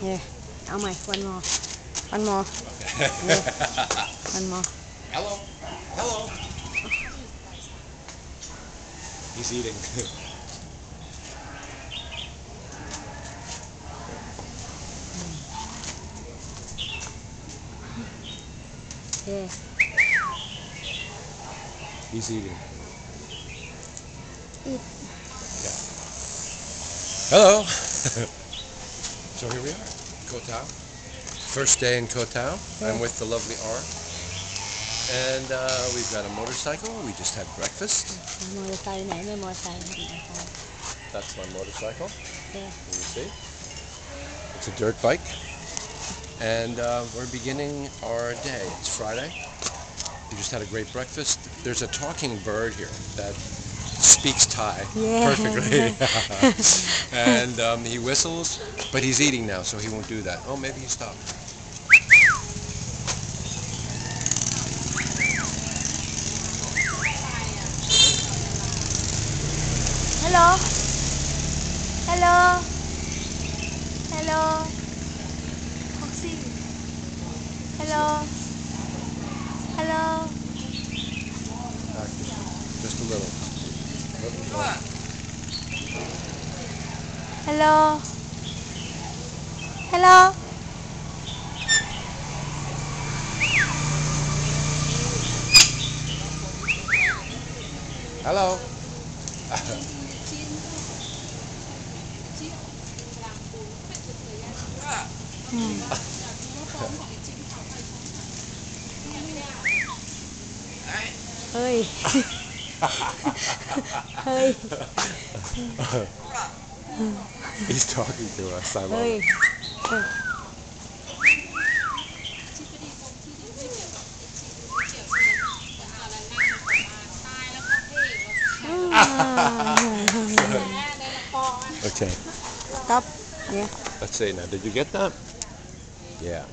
Yeah. เอาใหม่ one more one more yeah. One more Hello. Hello. He's eating. yeah. He's eating. Eat. Yeah. Hello. So here we are, Koh Tao. First day in Koh Tao. Yeah. I'm with the lovely R. And we've got a motorcycle. We just had breakfast. มอเตอร์ไซค์ไหนไม่มอเตอร์ไซค์ That's my motorcycle. Yeah. Can you see? It's a dirt bike. And we're beginning our day. It's Friday. We just had a great breakfast. There's a talking bird here that speaks Thai Yeah. perfectly. And he whistles, but he's eating now, so he won't do that. Oh, maybe he stopped. Hello Hello Hello Foxy Hello Hello Just a little. Hello Hello Hello. Ơi Ơi He's talking to us. I love Ơi it. Okay. Stop Yeah Let's see now. Did you get that? Yeah.